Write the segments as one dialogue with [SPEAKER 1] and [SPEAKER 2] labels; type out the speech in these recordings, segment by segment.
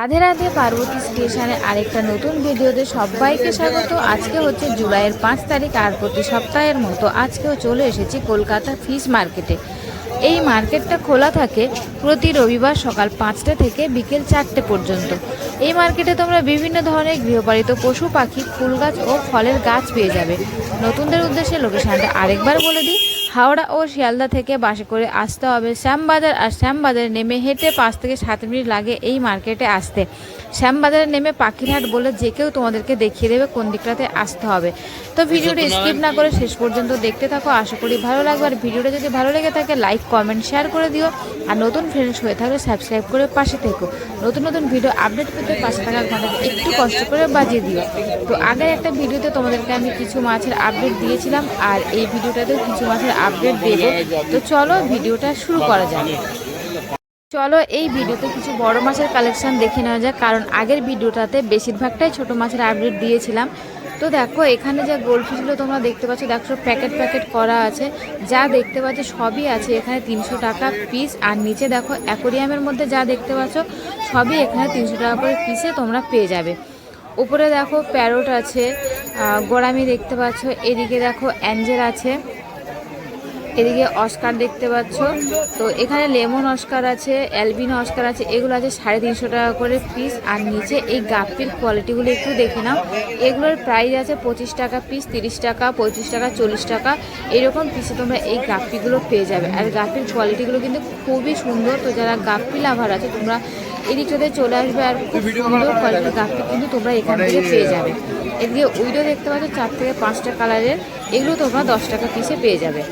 [SPEAKER 1] রাধে রাধে পার্বতী স্টেশনের আরেকটা নতুন ভিডিওতে সবাইকে স্বাগত। আজকে হচ্ছে জুলাইয়ের 5 তারিখ আর প্রতি সপ্তাহের মতো আজকেও চলে এসেছি কলকাতা ফিশ মার্কেটে। এই মার্কেটটা খোলা থাকে প্রতি রবিবার সকাল 5টা থেকে বিকেল 4টে পর্যন্ত। এই মার্কেটে তোমরা বিভিন্ন ধরনের গৃহপালিত পশু পাখি, ফুল গাছ ও ফলের গাছ পেয়ে যাবে। নতুনদের উদ্দেশ্যে লোকেশনটা আরেকবার বলে দিই, হাওড়া ও শিয়ালদা থেকে বাসে করে আসতে হবে শ্যামবাজার, আর শ্যামবাজারে নেমে হেঁটে 5 থেকে 7 মিনিট লাগে এই মার্কেটে আসতে। শ্যামবাজারে নেমে পাখিরহাট বলে যে কেউ তোমাদেরকে দেখিয়ে দেবে কোন দিকটাতে আসতে হবে। তো ভিডিওটা স্কিপ না করে শেষ পর্যন্ত দেখতে থাকো, আশা করি ভালো লাগবে। আর ভিডিওটা যদি ভালো লেগে থাকে লাইক কমেন্ট শেয়ার করে দিও, আর নতুন ফ্রেন্ডস হয়ে থাকলে সাবস্ক্রাইব করে পাশে থেকো। নতুন নতুন ভিডিও আপডেট পেতে পাশে থাকা ঘন্টাকে একটু কষ্ট করে বাজিয়ে দিও। তো আগের একটা ভিডিওতে তোমাদেরকে আমি কিছু মাছের আপডেট দিয়েছিলাম, আর এই ভিডিওটাতেও কিছু মাছের আপডেট দেবো। তো চলো ভিডিওটা শুরু করা যাক। চলো এই ভিডিওতে কিছু বড় মাছের কালেকশন দেখে নেওয়া যাক, কারণ আগের ভিডিওটাতে বেশিরভাগটাই ছোট মাছের আপডেট দিয়েছিলাম। তো দেখো এখানে যে গোল্ডফিশগুলো তোমরা দেখতে পাচ্ছ, দেখো প্যাকেট প্যাকেট করা আছে, যা দেখতে পাচ্ছ সবই আছে এখানে 300 টাকা পিস। আর নিচে দেখো অ্যাকোরিয়ামের মধ্যে যা দেখতে পাচ্ছ সবই এখানে 300 টাকা করে পিসে তোমরা পেয়ে যাবে। উপরে দেখো প্যারট আছে, গোড়ামি দেখতে পাচ্ছ, এদিকে দেখো অ্যাঞ্জেল আছে, এদিকে অস্কার দেখতে পাচ্ছ। তো এখানে লেমন অস্কার আছে, অ্যালবিনো অস্কার আছে, এগুলো আছে 350 টাকা করে পিস। আর নিচে এই গাপ্পির কোয়ালিটিগুলো একটু দেখে নাও, এগুলোর প্রাইস আছে 25 টাকা পিস, 30 টাকা, 35 টাকা, 40 টাকা, এরকম পিসে তোমরা এই গাপ্পিগুলো পেয়ে যাবে। আর গাপ্পির কোয়ালিটিগুলো কিন্তু খুবই সুন্দর। তো যারা গাপ্পি লাভার আছে তোমরা এদিকটাতে চলে আসবে, আর খুব সুন্দর কোয়ালিটির গাপ্পি কিন্তু তোমরা এখান থেকে পেয়ে যাবে। এদিকে উইডো দেখতে পাচ্ছ 4 থেকে 5টা কালারের, এগুলো তোমরা 10 টাকা পিসে পেয়ে যাবে।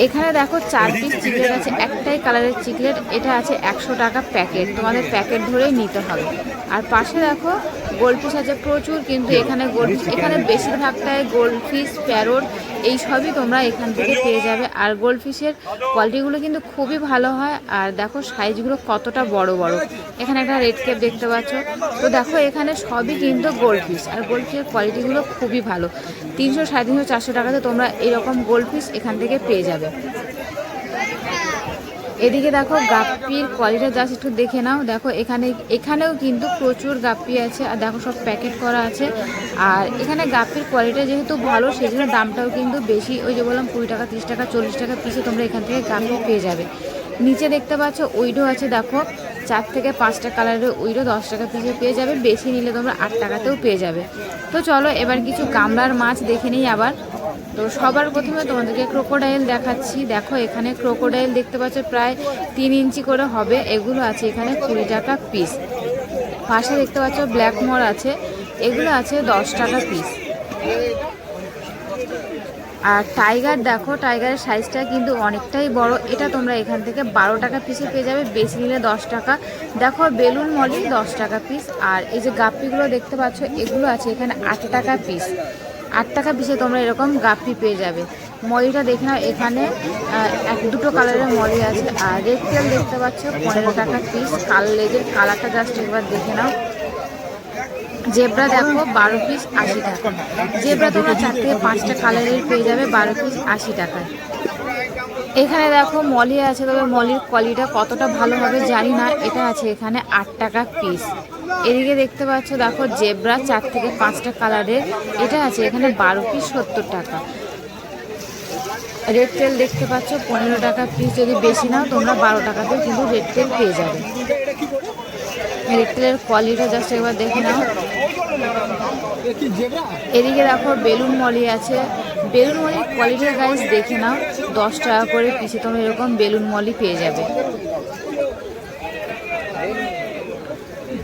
[SPEAKER 1] এখানে দেখো 4 পিস চিকলেট আছে, একটাই কালারের চিকলেট, এটা আছে 100 টাকা প্যাকেট, তোমাদের প্যাকেট ধরেই নিতে হবে। আর পাশে দেখো গোল্ডফিশ আছে প্রচুর, কিন্তু এখানে গোল্ডফিশ এখানে বেশিরভাগটাই গোল্ডফিশ, প্যারট এই সবই তোমরা এখান থেকে পেয়ে যাবে। আর গোল্ডফিশের কোয়ালিটিগুলো কিন্তু খুবই ভালো হয়। আর দেখো সাইজগুলো কতটা বড় বড়। এখানে একটা রেড ক্যাপ দেখতে পাচ্ছ। তো দেখো এখানে সবই কিন্তু গোল্ডফিশ, আর গোল্ডফিশের কোয়ালিটিগুলো খুবই ভালো। 300, 350, 400 টাকাতে তোমরা এরকম গোল্ডফিশ এখান থেকে পেয়ে যাবে। এদিকে দেখো গাপ্পির কোয়ালিটি জাস্ট একটু দেখে নাও। দেখো এখানেও কিন্তু প্রচুর গাপ্পি আছে, আর দেখো সব প্যাকেট করা আছে। আর এখানে গাপ্পির কোয়ালিটি যেহেতু ভালো সেই জন্য দামটাও কিন্তু বেশি। ওই যে বললাম 20 টাকা, 30 টাকা, 40 টাকা পিসে তোমরা এখান থেকে গাপ্পি পেয়ে যাবে। নিচে দেখতে পাচ্ছ উইডো আছে, দেখো 4 থেকে 5টা কালারের উইডো 10 টাকা পিসে পেয়ে যাবে, বেশি নিলে তোমরা 8 টাকাতেও পেয়ে যাবে। তো চলো এবার কিছু গামলার মাছ দেখে নিই আবার। তো সবার প্রথমে তোমাদেরকে ক্রোকোডাইল দেখাচ্ছি। দেখো এখানে ক্রোকোডাইল দেখতে পাচ্ছ প্রায় 3 ইঞ্চি করে হবে, এগুলো আছে এখানে 20 টাকা পিস। পাশে দেখতে পাচ্ছ ব্ল্যাক মোর আছে, এগুলো আছে 10 টাকা পিস। আর টাইগার দেখো, টাইগারের সাইজটা কিন্তু অনেকটাই বড়, এটা তোমরা এখান থেকে 12 টাকা পিসে পেয়ে যাবে, বেশি নিলে 10 টাকা। দেখো বেলুন মলি 10 টাকা পিস। আর এই যে গাপ্পিগুলো দেখতে পাচ্ছ এগুলো আছে এখানে 8 টাকা পিস। 8 টাকা পিসে তোমরা এরকম গাপ্পি পেয়ে যাবে। মলিটা দেখে নাও, এখানে 1-2টো কালারের মলি আছে। আর রেড টেল দেখতে পাচ্ছ 15 টাকা পিস। কাল লেজের কালারটা জাস্ট একবার দেখে নাও। জেব্রা দেখো 12 পিস 80 টাকা। জেব্রা তোমরা 4 থেকে 5টা কালারের পেয়ে যাবে 12 পিস 80 টাকায়। এখানে দেখো মলি আছে, তবে মলির কোয়ালিটিটা কতটা ভালো হবে জানি না, এটা আছে এখানে 8 টাকা পিস। এদিকে দেখতে পাচ্ছ দেখো জেব্রা 4 থেকে 5টা কালারের, এটা আছে এখানে 12 পিস 70 টাকা। রেড টেল দেখতে পাচ্ছ 15 টাকা পিস, যদি বেশি নাও তোমরা 12 টাকাতেও কিন্তু রেড টেল পেয়ে যাবে। রেড টেলের কোয়ালিটিটা জাস্ট একবার দেখে নাও। এদিকে দেখো বেলুন মলি আছে, বেলুন মলির কোয়ালিটির গাইস দেখে নাও, 10 টাকা করে পিসে তোমরা এরকম বেলুন মলি পেয়ে যাবে।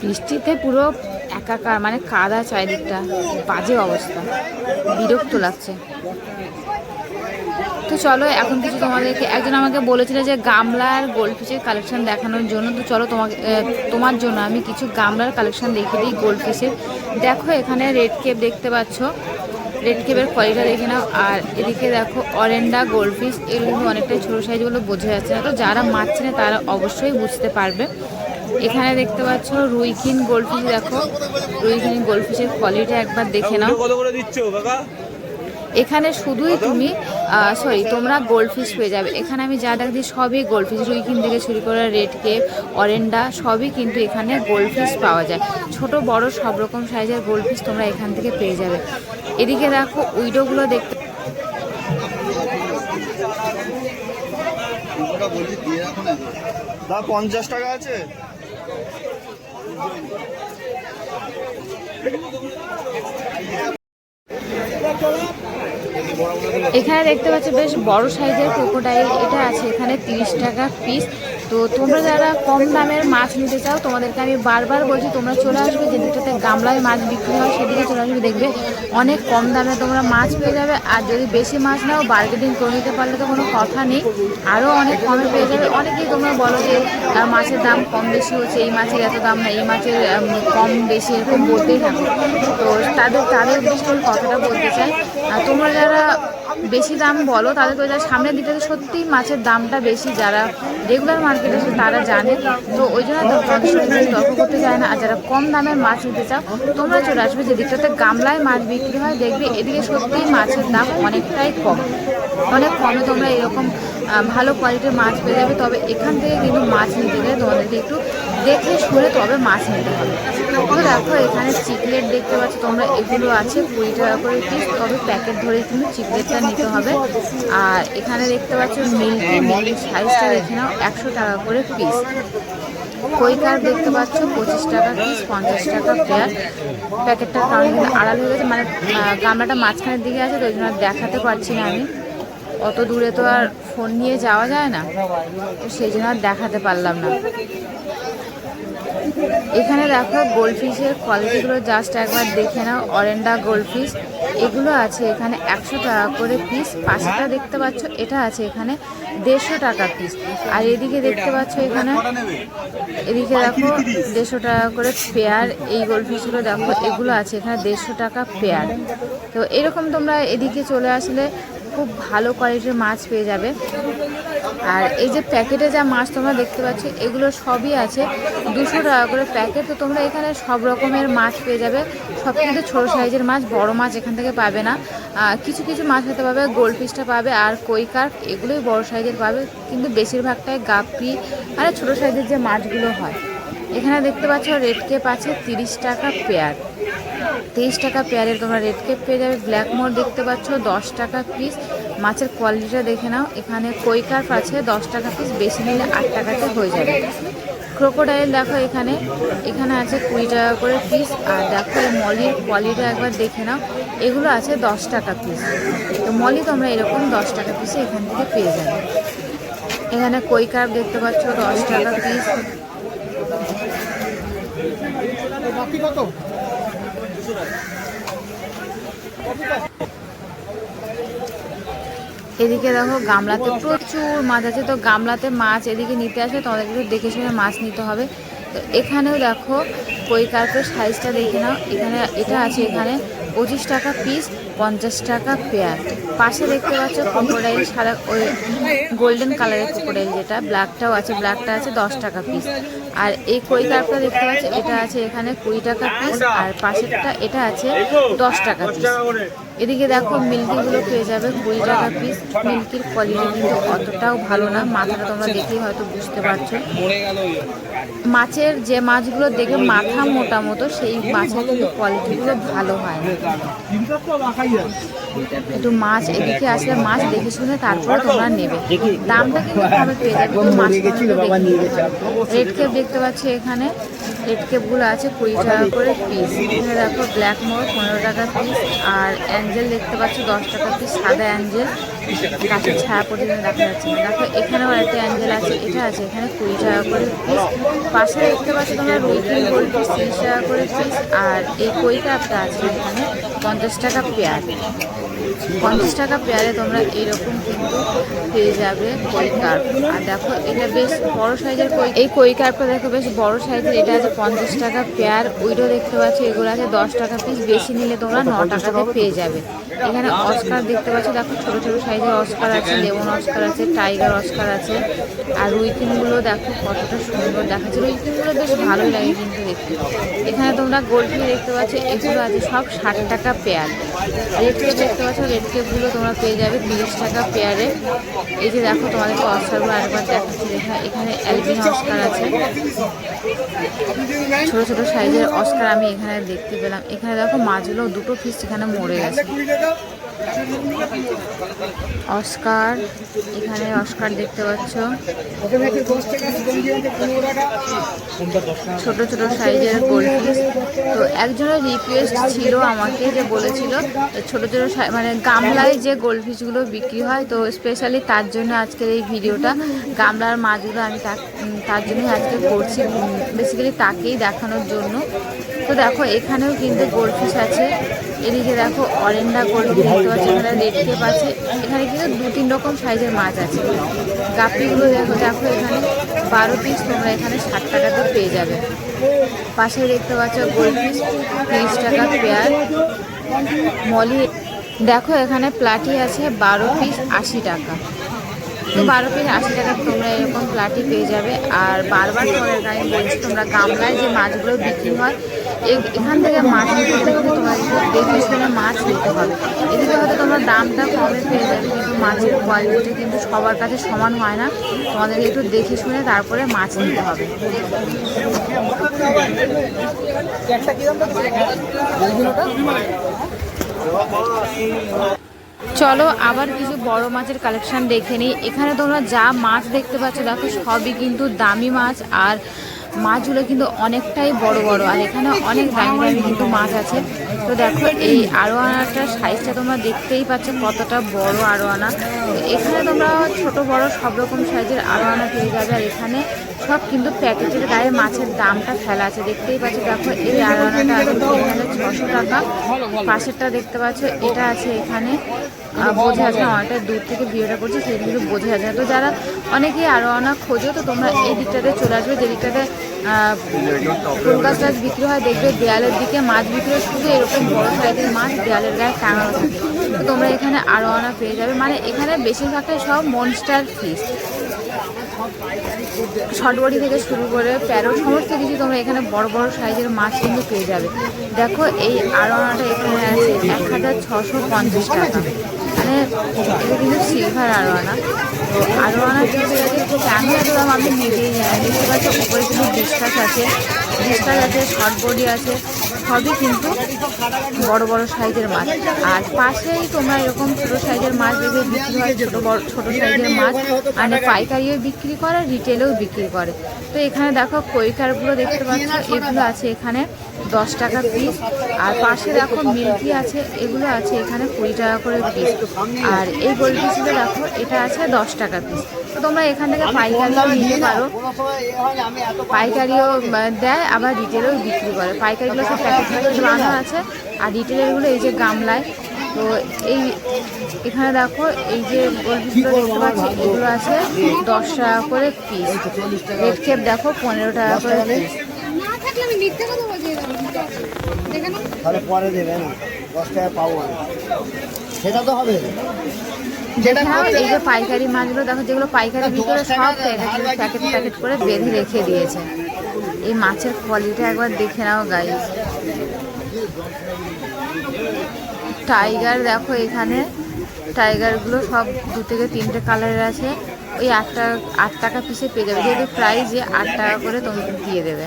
[SPEAKER 1] বৃষ্টিতে পুরো একাকার, মানে কাদা চারিদিকটা, বাজে অবস্থা, বিরক্ত লাগছে। তো চলো এখন কিছু তোমাদেরকে, একজন আমাকে বলেছিল যে গামলার গোল্ডফিশের কালেকশন দেখানোর জন্য। তো চলো তোমার জন্য আমি কিছু গামলার কালেকশন দেখিয়ে দিই গোল্ডফিশের। দেখো এখানে রেড কেপ দেখতে পাচ্ছ, রেড কেপের কোয়ালিটি দেখে নাও। আর এদিকে দেখো অরেন্ডা গোল্ডফিশ, এগুলো কিন্তু অনেকটাই ছোটো সাইজগুলো বোঝা যাচ্ছে না, তো যারা মাছ চেনে তারা অবশ্যই বুঝতে পারবে। এখানে দেখতে পাচ্ছ রুইকিন গোল্ডফিশ, দেখো রুইকিন গোল্ডফিশের কোয়ালিটি একবার দেখে নাও। এখানে শুধুই তুমি তোমরা গোল্ড ফিশ পেয়ে যাবে। এখানে আমি যা দেখছি সবই গোল্ড ফিশ, রুইকিন থেকে শুরু করে রেড কেপ, অরেন্ডা সবই কিন্তু এখানে গোল্ড ফিশ পাওয়া যায়। ছোট বড় সব রকম সাইজের গোল্ড ফিশ তোমরা এখান থেকে পেয়ে যাবে। এদিকে দেখো উইডোগুলো দেখতে,
[SPEAKER 2] 50 টাকা আছে।
[SPEAKER 1] এখানে দেখতে পাচ্ছ বেশ বড় সাইজের ক্রোকোডাইল, এটা আছে এখানে 30 টাকা পিস। তো তোমরা যারা কম দামের মাছ নিতে চাও তোমাদেরকে আমি বারবার বলছি তোমরা চলে আসবে যেদিকটাতে গামলায় মাছ বিক্রি হয় সেদিকে চলে আসবে, দেখবে অনেক কম দামে তোমরা মাছ পেয়ে যাবে। আর যদি বেশি মাছ নাও বার্গেনিং করে নিতে পারলে তো কোনো কথা নেই, আরও অনেক কমে পেয়ে যাবে। অনেকেই তোমরা বলো যে মাছের দাম কম বেশি হচ্ছে, এই মাছের এত দাম না, এই মাছের কম বেশি এরকম বলতেই থাকো। তো তাদের উদ্দেশ্যে আমি কথাটা বলতে চাই, তোমরা যারা বেশি দাম বলো তাদের তো যারা সামনের দিকটাতে সত্যিই মাছের দামটা বেশি, যারা রেগুলার মার্কেটে আছে তারা জানে। তো ওই জন্য তাদের সাথে তর্ক করতে চায় না। আর যারা কম দামের মাছ নিতে চাও তোমরা চলে আসবে যে দিকটাতে গামলায় মাছ বিক্রি হয়, দেখবে এদিকে সত্যিই মাছের দাম অনেকটাই কম, অনেক কমে তোমরা এরকম ভালো কোয়ালিটির মাছ পেয়ে যাবে। তবে এখান থেকে কিন্তু মাছ নিতে গেলে তোমাদেরকে একটু দেখে শুনে তবে মাছ নিতে হবে। তো দেখো এখানে চিকলেট দেখতে পাচ্ছ তোমরা, এগুলো আছে 20 টাকা করে পিস, তবে প্যাকেট ধরে কিন্তু চিকলেটটা নিতে হবে। আর এখানে দেখতে পাচ্ছ মিল্কি সাইজটা দেখে নাও 100 টাকা করে পিস। কই কার্প দেখতে পাচ্ছ 25 টাকা পিস, 50 টাকা পেয়ার। প্যাকেটটার কারণে কিন্তু আড়াল হয়ে গেছে, মানে গামলাটা মাঝখানের দিকে আছে তো ওই জন্য দেখাতে পারছি না আমি, অত দূরে তো আর ফোন নিয়ে যাওয়া যায় না, তো সেই জন্য আর দেখাতে পারলাম না। এখানে দেখো গোল্ড ফিশের কোয়ালিটিগুলো জাস্ট একবার দেখে নাও। অরেন্ডা গোল্ড ফিশ এগুলো আছে এখানে 100 টাকা করে পিস। পাশেটা দেখতে পাচ্ছ এটা আছে এখানে 150 টাকা পিস। আর এদিকে দেখতে পাচ্ছ এখানে, এদিকে দেখো 150 টাকা করে পেয়ার। এই গোল্ড ফিশগুলো দেখো এগুলো আছে এখানে 150 টাকা পেয়ার। তো এরকম তোমরা এদিকে চলে আসলে খুব ভালো কোয়ালিটির মাছ পেয়ে যাবে। আর এই যে প্যাকেটে যা মাছ তোমরা দেখতে পাচ্ছ এগুলো সবই আছে 200 টাকা করে প্যাকেট। তো তোমরা এখানে সব রকমের মাছ পেয়ে যাবে, সব কিন্তু ছোটো সাইজের মাছ, বড় মাছ এখান থেকে পাবে না। কিছু কিছু মাছ হতে পাবে, গোল্ড ফিশটা পাবে আর কই কার্প এগুলোই বড় সাইজের পাবে, কিন্তু বেশিরভাগটাই গাপ্পি মানে ছোটো সাইজের যে মাছগুলো হয়। এখানে দেখতে পাচ্ছ রেড কেপ আছে 30 টাকা পেয়ার, 30 টাকা পেয়ারের তোমরা রেড কেপ পেয়ে যাবে। ব্ল্যাক মোর দেখতে পাচ্ছ 10 টাকা পিস। মাছের কোয়ালিটিটা দেখে নাও। এখানে কই কার্প আছে 10 টাকা পিস, বেশি নিলে 8 টাকাতে হয়ে যাবে। ক্রোকোডাইল দেখো এখানে আছে 20 টাকা করে পিস। আর দেখো এই মলির কোয়ালিটি একবার দেখে নাও, এগুলো আছে 10 টাকা পিস। তো মলি তোমরা এরকম 10 টাকা পিসে এখান থেকে পেয়ে যাবে। এখানে কই কার্প দেখতে পাচ্ছ 10 টাকা পিস। এদিকে দেখো গামলাতে প্রচুর মাছ আছে, তো গামলাতে মাছ এদিকে নিতে আসবে তোমাদেরকে দেখে শুনে মাছ নিতে হবে। তো এখানেও দেখো কই কার্পের সাইজটা দেখে নাও। এখানে এটা আছে এখানে 25 টাকা পিস, 50 টাকা পেয়ার। পাশে দেখতে পাচ্ছ ক্রোকোডাইল সাদা ওই গোল্ডেন কালারের ক্রোকোডাইল, যেটা ব্ল্যাকটাও আছে, ব্ল্যাকটা আছে 10 টাকা পিস। আর এই কই কার্পটা দেখতে পাচ্ছ এটা আছে এখানে 20 টাকা পিস। আর পাশেরটা এটা আছে 10 টাকা পিস। এদিকে দেখো মিল্কিগুলো পেয়ে যাবে 20 টাকা পিস। মিল্কির কোয়ালিটি কিন্তু অতটাও ভালো না, মাথাটা তোমরা দেখেই হয়তো বুঝতে পারছো। মাছের যে মাছগুলো দেখে মাথা মোটা মতো সেই মাছের কিন্তু কোয়ালিটিগুলো ভালো হয় না। একটু মাছ এদিকে আসলে মাছ দেখে শুনে তারপরে তোমরা নেবে, দামটা কিন্তু কমে পেয়ে যাবে। রেড কেপ দেখতে পাচ্ছি এখানে, রেড কেপগুলো আছে 20 টাকা করে পিস। এখানে দেখো ব্ল্যাক মোর 15 টাকা পিস। আর অ্যাঞ্জেল দেখতে পাচ্ছ 10 টাকা পিস, সাদা অ্যাঞ্জেল, গাছের ছায়া পর্যন্ত দেখা যাচ্ছে না। দেখো এখানেও আরেকটা অ্যাঞ্জেল আছে, এটা আছে এখানে 20 টাকা করে পিস। পাশে দেখতে পাচ্ছ তোমরা রুইকিন গোল্ড পিস 30 টাকা করে পিস। আর এই কই কার্পটা আছে এখানে 50 টাকা পেয়ার। 50 টাকা পেয়ারে তোমরা এইরকম কিন্তু পেয়ে যাবে কই কার্প। আর দেখো এটা বেশ বড় সাইজের এই কই কার্পটা দেখো বেশ বড় সাইজের, এটা আছে 50 টাকা পেয়ার। উইডো দেখতে পাচ্ছ এগুলো আছে 10 টাকা পিস, বেশি নিলে তোমরা 9 টাকাতে পেয়ে যাবে। এখানে অস্কার দেখতে পাচ্ছ, দেখো ছোটো ছোটো সাইজের অস্কার আছে, লেমন অস্কার আছে, টাইগার অস্কার আছে। আর রুইকিনগুলো দেখো কতটা সুন্দর দেখাচ্ছে, রুইকিনগুলো বেশ ভালোই লাগে কিন্তু দেখতে। এখানে তোমরা গোল্ড ফিশ দেখতে পাচ্ছ, এগুলো আছে সব 60 টাকা পেয়ার। রেড কেপ দেখতে পাচ্ছ পাচ্ছ রেড কেপগুলো তোমরা পেয়ে যাবে 30 টাকা পেয়ারে। এই যে দেখো তোমাদেরকে অস্কারগুলো আরেকবার দেখাচ্ছি। এখানে অ্যালবিন অস্কার আছে, ছোট ছোট সাইজের অস্কার আমি এখানে দেখতে পেলাম। এখানে দেখো মাছগুলো দুটো পিস এখানে মরে গেছে। অস্কার, এখানে অস্কার দেখতে পাচ্ছ, ছোট ছোট সাইজের গোল্ডফিশ। তো একজনের রিকোয়েস্ট ছিল আমাকে, যে বলেছিল ছোট ছোট মানে গামলায় যে গোল্ডফিশগুলো বিক্রি হয়, তো স্পেশালি তার জন্য আজকের এই ভিডিওটা। গামলার মাছগুলো আমি তার জন্যই আজকে করছি, বেসিক্যালি তাকেই দেখানোর জন্য। তো দেখো এখানেও কিন্তু গোল্ডফিশ আছে। এদিকে দেখো অরেন্ডা গোল্ডফিশ দেখতে পাচ্ছি, এখানে রেড কেপ আছে। এখানে কিন্তু 2-3 রকম সাইজের মাছ আছে। গাপ্পিগুলো দেখো এখানে 12 পিস তোমরা এখানে 60 টাকাতে পেয়ে যাবে। পাশে দেখতে পাচ্ছ গোল্ডফিশ 30 টাকা পেয়ার। মলি দেখো এখানে প্লাটি আছে 12 পিস 80 টাকা। তো 12 পিস 80 টাকা তোমরা এরকম প্লাটি পেয়ে যাবে। আর বারবার তোমাদের আমি বলছি, তোমরা গামলায় যে মাছগুলো বিক্রি হয় এখান থেকে মাছ নিতে গেলে কিন্তু তোমার দেখে শুনে মাছ নিতে হবে। এদিকে হয়তো তোমরা দামটা কমে পেয়ে যাবে, কিন্তু মাছের কোয়ালিটি কিন্তু সবার কাছে সমান হয় না। তোমাদেরকে একটু দেখে শুনে তারপরে মাছ নিতে হবে। চলো আবার কিছু বড় মাছের কালেকশন দেখে নিই। এখানে তোমরা যা মাছ দেখতে পাচ্ছ দেখো সবই কিন্তু দামি মাছ, আর মাছগুলো কিন্তু অনেকটাই বড় বড়, আর এখানে অনেক দামি দামি কিন্তু মাছ আছে। তো দেখো এই আরোয়ানাটার সাইজটা তোমরা দেখতেই পাচ্ছ কতটা বড় আরোয়ানা। এখানে তোমরা ছোট বড় সব রকম সাইজের আরোয়ানা পেয়ে যাবে। আর এখানে সব কিন্তু প্যাকেটের গায়ে মাছের দামটা ফেলা আছে, দেখতেই পাচ্ছ। দেখো এই আরোয়ানাটা আছে এখানে 600 টাকা। পাশেরটা দেখতে পাচ্ছ এটা আছে এখানে, বোঝা যাচ্ছে না, অনেকটা দূর থেকে ভিডিওটা করছি সেই কিন্তু বোঝা যাচ্ছে না। তো যারা অনেকেই আরোয়ানা খোঁজো, তো তোমরা এই দিকটাতে চলে আসবে, যে দিকটাতে ফুল গাছ টাছ বিক্রি হয়। দেখবে দেয়ালের দিকে মাছ বিক্রি হয়, শুধু এরকম বড় সাইজের মাছ দেয়ালের গায়ে টাঙানো থাকে। তো তোমরা এখানে আরোয়ানা পেয়ে যাবে। মানে এখানে বেশিরভাগটাই সব মনস্টার ফিশ, শর্টবডি থেকে শুরু করে প্যারট সমস্ত কিছু তোমরা এখানে বড় বড় সাইজের মাছ কিন্তু পেয়ে যাবে। দেখো এই আরোয়ানাটা এখানে আছে 1650 টাকা। মানে এটা কিন্তু সিলভার আরোয়ানা। তো আরোয়ানা কিন্তু কেন এত দাম আমি নিজেই জানি। দেখতে পাচ্ছি উপরে কিন্তু ডিসকাস আছে, শর্টবডি আছে, সবই কিন্তু বড় বড় সাইজের মাছ। আর পাশেই তোমরা এরকম ছোটো সাইজের মাছ দেখে বিক্রি হয়, ছোটো সাইজের মাছ মানে পাইকারিও বিক্রি করে, রিটেলেও বিক্রি করে। তো এখানে দেখো কৈকারগুলো দেখতে পাচ্ছ, এগুলো আছে এখানে 10 টাকা পিস। আর পাশে দেখো মিল্কি আছে, এগুলো আছে এখানে 20 টাকা করে পিস। আর এই গোল্ডফিশগুলো দেখো এটা আছে 10 টাকা পিস। তো তোমরা এখান থেকে পাইকারিও নিতে পারো, পাইকারিও দেয় আবার রিটেলেও বিক্রি করে। পাইকারিগুলো সব প্যাকেট বানানো আছে, আর রিটেলেরগুলো এই যে গামলায়। তো এই এখানে দেখো এই যে গোল্ডফিশগুলো দেখতে পাচ্ছি, এগুলো আছে 10 টাকা করে পিস। রেড কেপ দেখো 15 টাকা করে পিস। এই যে পাইকারি মাছগুলো দেখো, যেগুলো পাইকারি ভিতরে সব প্যাকেট করে বেঁধে রেখে দিয়েছে। এই মাছের কোয়ালিটি একবার দেখে নাও গাইস। টাইগার দেখো এখানে, টাইগারগুলো সব 2 থেকে 3টে কালারের আছে। ওই 8 টাকা পিসে পেয়ে যাবে, যেহেতু প্রাইসে 8 টাকা করে তোমাকে দিয়ে দেবে।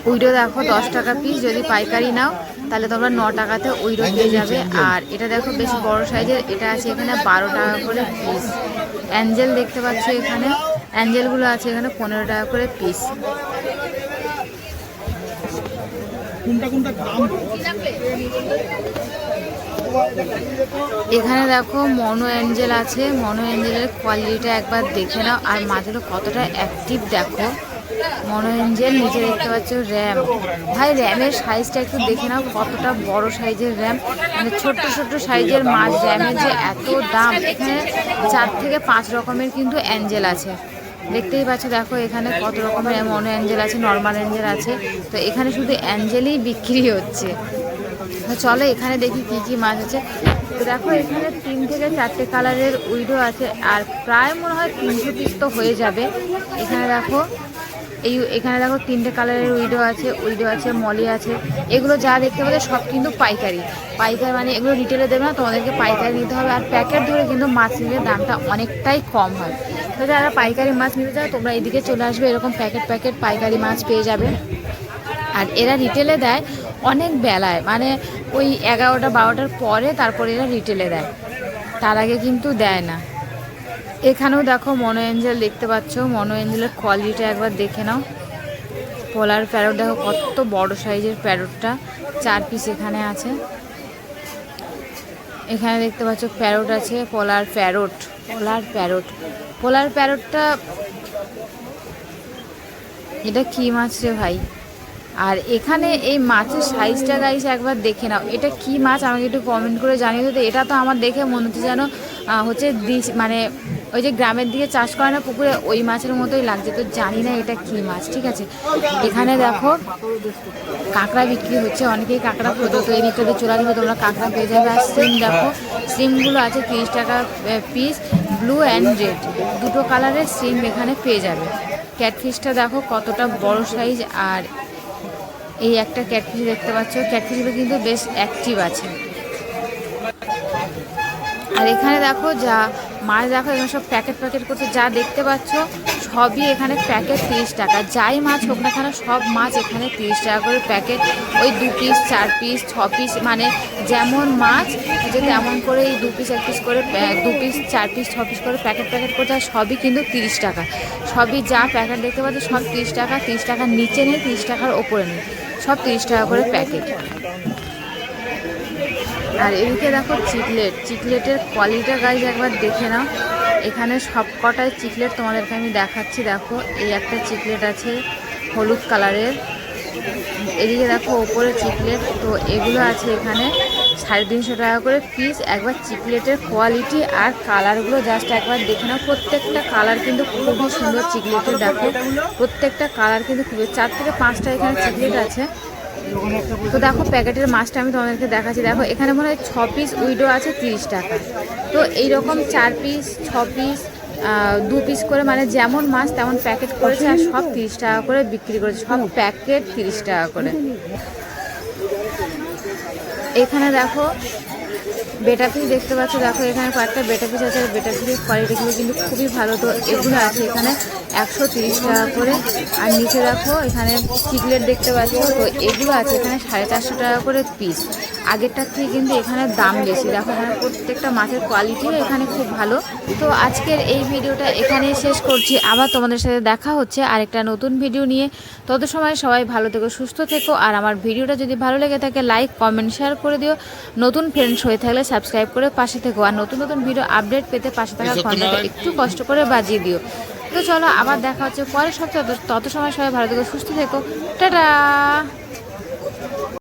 [SPEAKER 1] উইডো দেখো 10 টাকা পিস, যদি পাইকারি নাও তাহলে তোমরা 9 টাকাতে উইডো পেয়ে যাবে। আর এটা দেখো বেশ বড় সাইজের, এটা আছে এখানে 12 টাকা করে পিস। অ্যাঞ্জেল দেখতে পাচ্ছ এখানে, অ্যাঞ্জেলগুলো আছে এখানে 15 টাকা করে পিস। এখানে দেখো মনো অ্যাঞ্জেল আছে, মনো অ্যাঞ্জেলের কোয়ালিটিটা একবার দেখে নাও, আর মাছগুলো কতটা অ্যাক্টিভ দেখো। মনো অ্যাঞ্জেল, নিচে দেখতে পাচ্ছ র্যাম। ভাই র্যামের সাইজটা একটু দেখে নাও, কতটা বড় সাইজের র্যাম। মানে ছোট্ট সাইজের মাছ, র্যামের যে এত দাম। এখানে 4 থেকে 5 রকমের কিন্তু অ্যাঞ্জেল আছে, দেখতেই পাচ্ছ। দেখো এখানে কত রকমের মনো অ্যাঞ্জেল আছে, নর্মাল অ্যাঞ্জেল আছে। তো এখানে শুধু অ্যাঞ্জেলই বিক্রি হচ্ছে। চলো এখানে দেখি কি কি মাছ আছে। তো দেখো এখানে 3 থেকে 4টে কালারের উইডো আছে, আর প্রায় মনে হয় 300 পিস তো হয়ে যাবে। এখানে দেখো এখানে দেখো 3টে কালারের উইডো আছে মলি আছে। এগুলো যা দেখতে পাবে সব কিন্তু পাইকারি মানে এগুলো রিটেলে দেবে না, তোমাদেরকে পাইকারি নিতে হবে। আর প্যাকেট ধরে কিন্তু মাছ নিলে দামটা অনেকটাই কম হয়। তো যারা পাইকারি মাছ নিতে চাও তোমরা এদিকে চলে আসবে, এরকম প্যাকেট পাইকারি মাছ পেয়ে যাবে। আর এরা রিটেলে দেয় অনেক বেলায়, মানে ওই 11টা 12টার পরে তারপরে এরা রিটেলে দেয়, তার আগে কিন্তু দেয় না। এখানেও দেখো মনো এঞ্জেল দেখতে পাচ্ছ, মনো এঞ্জেলের কোয়ালিটিটা একবার দেখে নাও। পোলার প্যারট দেখো কত বড় সাইজের প্যারটটা, 4 পিস এখানে আছে। এখানে দেখতে পাচ্ছ প্যারট আছে, পোলার প্যারটটা এটা কি মাছ রে ভাই। আর এখানে এই মাছের সাইজটা গাইস একবার দেখে নাও, এটা কি মাছ আমাকে একটু কমেন্ট করে জানিয়ে দিতে। এটা তো আমার দেখে মনে হচ্ছে যেন হচ্ছে মানে ওই যে গ্রামের দিকে চাষ করে না পুকুরে, ওই মাছের মতোই লাগছে। তো জানি না এটা কি মাছ, ঠিক আছে। এখানে দেখো কাঁকড়া বিক্রি হচ্ছে, অনেকেই কাঁকড়া খোঁজো, তো এই দিকটাতে চলে আসবে তোমরা, কাঁকড়া পেয়ে যাবে। আর সিম দেখো, সিমগুলো আছে 30 টাকা পিস, ব্লু অ্যান্ড রেড দুটো কালারের সিম এখানে পেয়ে যাবে। ক্যাটফিশটা দেখো কতটা বড় সাইজ, আর এই একটা ক্যাটফিশ দেখতে পাচ্ছ, ক্যাটফিশগুলো কিন্তু বেশ অ্যাক্টিভ আছে। আর এখানে দেখো যা মাছ দেখো এখানে সব প্যাকেট করছে, যা দেখতে পাচ্ছ সবই এখানে প্যাকেট 30 টাকা। যাই মাছ হোক না কেন সব মাছ এখানে 30 টাকা করে প্যাকেট। ওই 2 পিস 4 পিস 6 পিস মানে যেমন মাছ যে তেমন করে এই 2 পিস 1 পিস করে 2 পিস 4 পিস 6 পিস করে প্যাকেট করতে হয়। সবই কিন্তু 30 টাকা, সবই যা প্যাকেট দেখতে পাচ্ছ সব 30 টাকা। 30 টাকার নিচে নেই, 30 টাকার ওপরে নেই, সব 30 টাকা করে প্যাকেট। আর এদিকে দেখো চিকলেটের কোয়ালিটিটা গাইজ একবার দেখে নাও। এখানে সব কটায় চিকলেট তোমাদেরকে আমি দেখাচ্ছি। দেখো এই একটা চিকলেট আছে হলুদ কালারের, এদিকে দেখো ওপরে চিকলেট, তো এগুলো আছে এখানে 350 টাকা করে পিস। একবার চিকলেটের কোয়ালিটি আর কালারগুলো জাস্ট একবার দেখে নাও, প্রত্যেকটা কালার কিন্তু খুবই সুন্দর চিকলেটের। দেখো প্রত্যেকটা কালার কিন্তু খুবই, 4 থেকে 5টা এখানে চিকলেট আছে। তো দেখো প্যাকেটের মাছটা আমি তোমাদেরকে দেখাচ্ছি। দেখো এখানে মনে হয় 6 পিস উইডো আছে 30 টাকা। তো এইরকম 4 পিস 6 পিস 2 পিস করে মানে যেমন মাছ তেমন প্যাকেট করেছে, আর সব 30 টাকা করে বিক্রি করেছে, সব প্যাকেট 30 টাকা করে। এখানে দেখো বেটা পিস দেখতে পাচ্ছ, দেখো এখানে কয়েকটা বেটা পিস আছে, বেটা পিসের কোয়ালিটিগুলো কিন্তু খুবই ভালো। তো এগুলো আছে এখানে 130 টাকা করে। আর নিচে দেখো এখানে চিকলেট দেখতে পাচ্ছ, তো এগুলো আছে এখানে 450 টাকা করে পিস। আগেরটার থেকে কিন্তু এখানে দাম বেশি। দেখো এখানে প্রত্যেকটা মাছের কোয়ালিটিও এখানে খুব ভালো। তো আজকের এই ভিডিওটা এখানেই শেষ করছি, আবার তোমাদের সাথে দেখা হচ্ছে আরেকটা নতুন ভিডিও নিয়ে। তত সময় সবাই ভালো থেকো, সুস্থ থেকো। আর আমার ভিডিওটা যদি ভালো লেগে থাকে লাইক কমেন্ট শেয়ার করে দিও। নতুন ফ্রেন্ডস হয়ে থাকলে সাবস্ক্রাইব করে পাশে থেকো। আর নতুন ভিডিও আপডেট পেতে পাশে থাকা ঘন্টাটা একটু কষ্ট করে বাজিয়ে দিও। তো চলো আবার দেখা হচ্ছে পরের সপ্তাহে, তত সময় সবাই ভালো থেকো, সুস্থ থেকো, টাটা।